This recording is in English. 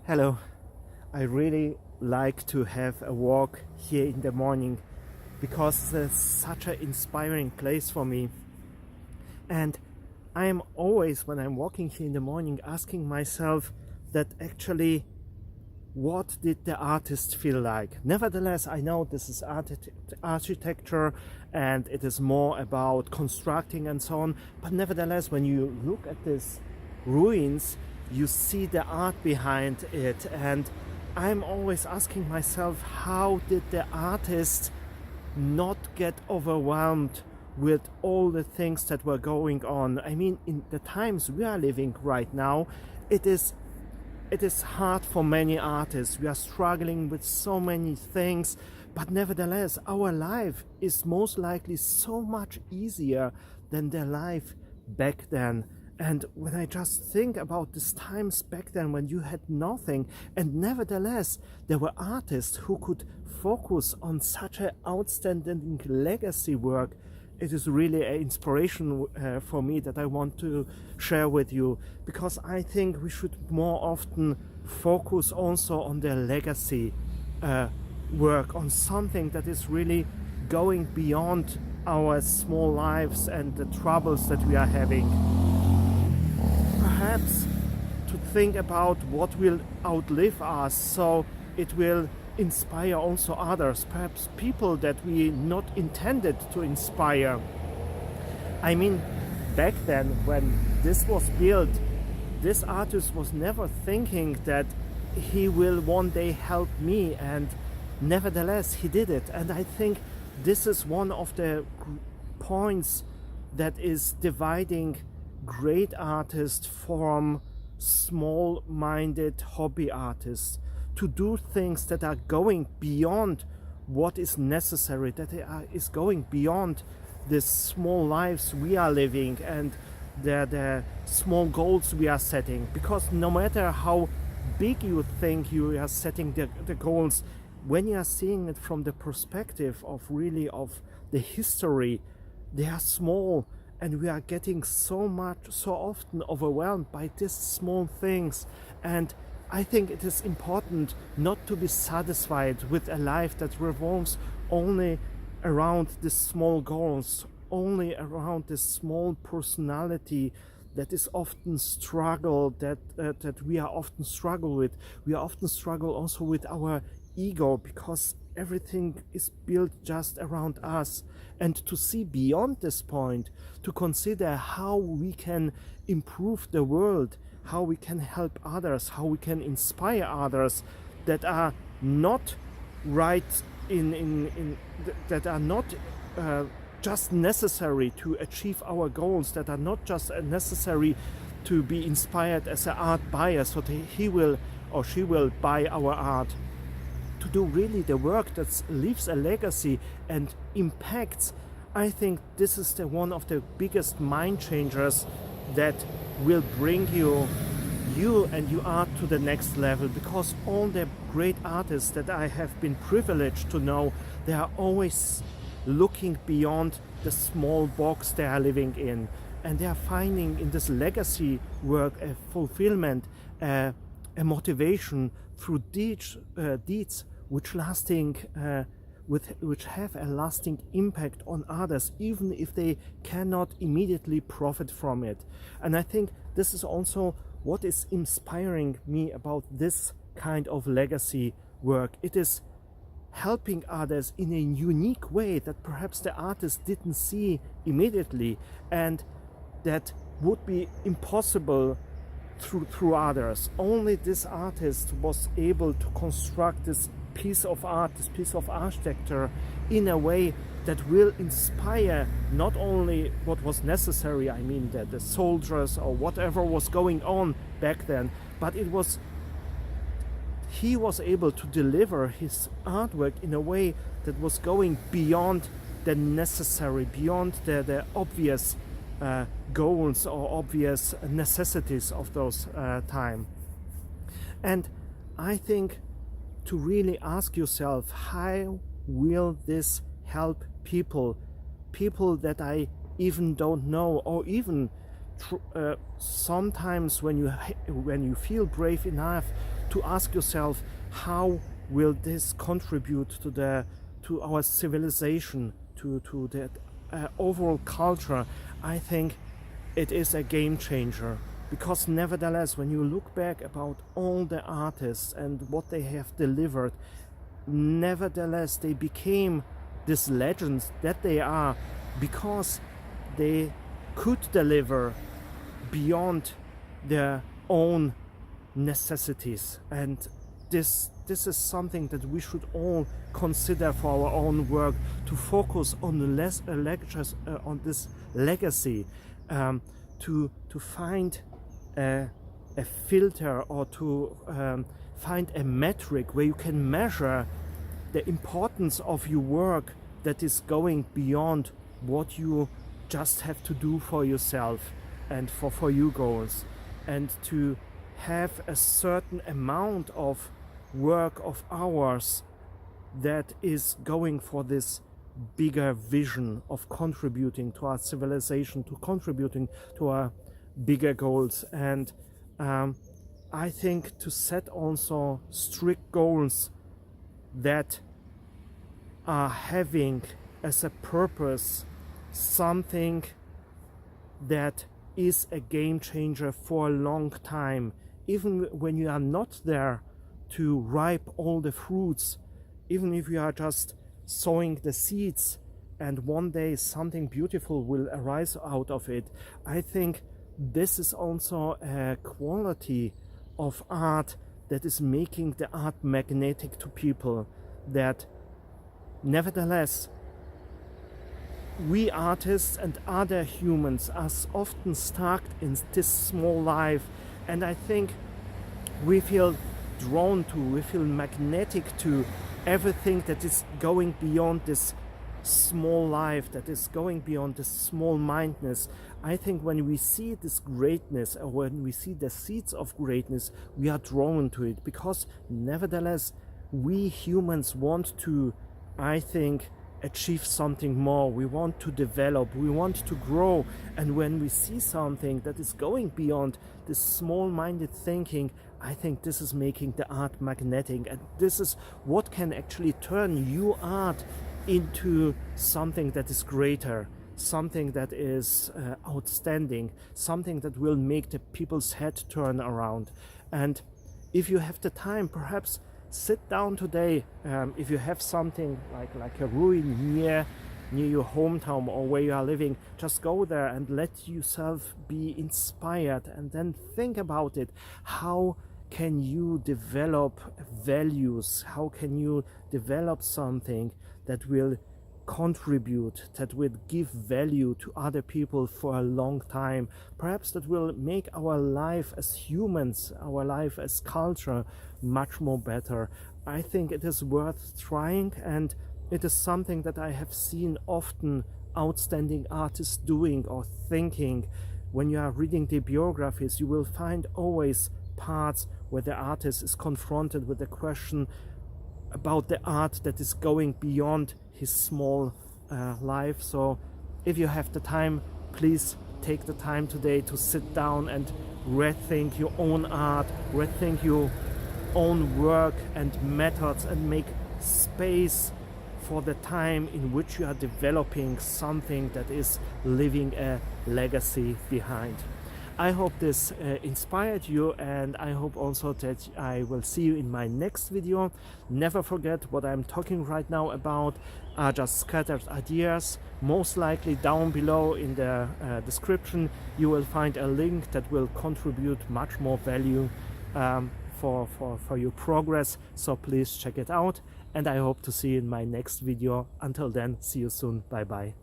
Hello. I really like to have a walk here in the morning because it's such an inspiring place for me. And I am always, when I'm walking here in the morning, asking myself that actually, what did the artist feel like? Nevertheless, I know this is architecture and it is more about constructing and so on. But nevertheless, when you look at these ruins, you see the art behind it. And I'm always asking myself, how did the artist not get overwhelmed with all the things that were going on? I mean, in the times we are living right now, it is hard for many artists. We are struggling with so many things, but nevertheless, our life is most likely so much easier than their life back then. And when I just think about these times back then when you had nothing, and nevertheless, there were artists who could focus on such an outstanding legacy work, it is really an inspiration for me that I want to share with you, because I think we should more often focus also on the legacy work, on something that is really going beyond our small lives and the troubles that we are having. Perhaps to think about what will outlive us, so it will inspire also others, perhaps people that we not intended to inspire. I mean, back then when this was built, this artist was never thinking that he will one day help me, and nevertheless he did it. And I think this is one of the points that is dividing great artists from small-minded hobby artists, to do things that are going beyond what is necessary, that is going beyond the small lives we are living and the small goals we are setting. Because no matter how big you think you are setting the goals, when you are seeing it from the perspective of really of the history, they are small. And we are getting so often overwhelmed by these small things. And I think it is important not to be satisfied with a life that revolves only around the small goals, only around the small personality that is often struggle, that we are often struggle with. We often struggle also with our ego, because everything is built just around us. And to see beyond this point, to consider how we can improve the world, how we can help others, how we can inspire others that are not right that are not just necessary to achieve our goals, that are not just necessary to be inspired as an art buyer, so that he will or she will buy our art. To do really the work that leaves a legacy and impacts, I think this is one of the biggest mind changers that will bring you and your art to the next level. Because all the great artists that I have been privileged to know, they are always looking beyond the small box they are living in, and they are finding in this legacy work a fulfillment, a motivation through deeds which have a lasting impact on others, even if they cannot immediately profit from it. And I think this is also what is inspiring me about this kind of legacy work. It is helping others in a unique way that perhaps the artist didn't see immediately, and that would be impossible through others. Only this artist was able to construct this piece of art, this piece of architecture, in a way that will inspire not only what was necessary, I mean the soldiers or whatever was going on back then, but he was able to deliver his artwork in a way that was going beyond the necessary, beyond the obvious goals or obvious necessities of those time. And I think to really ask yourself, how will this help people that I even don't know, or even sometimes when you feel brave enough to ask yourself, how will this contribute to our civilization, to the overall culture? I think it is a game changer, because nevertheless, when you look back about all the artists and what they have delivered, nevertheless they became these legends that they are because they could deliver beyond their own necessities. And this is something that we should all consider for our own work, to focus on on this legacy, to find a filter, or to find a metric where you can measure the importance of your work that is going beyond what you just have to do for yourself and for your goals, and to have a certain amount of work, of hours, that is going for this bigger vision of contributing to our civilization, to contributing to our bigger goals. And I think to set also strict goals that are having as a purpose something that is a game changer for a long time, even when you are not there to ripe all the fruits, even if you are just sowing the seeds and one day something beautiful will arise out of it. I think this is also a quality of art that is making the art magnetic to people, that nevertheless we artists and other humans are often stuck in this small life, and I think we feel drawn to, we feel magnetic to everything that is going beyond this small life, that is going beyond this small mindedness. I think when we see this greatness, or when we see the seeds of greatness, we are drawn to it, because nevertheless we humans want to, I think, achieve something more. We want to develop, we want to grow, and when we see something that is going beyond this small-minded thinking, I think this is making the art magnetic, and this is what can actually turn your art into something that is greater, something that is outstanding, something that will make the people's head turn around. And if you have the time, perhaps sit down today, if you have something like a ruin near your hometown or where you are living, just go there and let yourself be inspired, and then think about it. How can you develop values? How can you develop something that will contribute, that will give value to other people for a long time? Perhaps that will make our life as humans, our life as culture, much more better. I think it is worth trying, and it is something that I have seen often outstanding artists doing or thinking. When you are reading the biographies, you will find always parts where the artist is confronted with the question about the art that is going beyond his small life. So if you have the time, please take the time today to sit down and rethink your own art, rethink your own work and methods, and make space for the time in which you are developing something that is leaving a legacy behind. I hope this inspired you, and I hope also that I will see you in my next video. Never forget, what I'm talking right now about are just scattered ideas. Most likely down below in the description you will find a link that will contribute much more value for your progress, so please check it out, and I hope to see you in my next video. Until then, see you soon. Bye bye.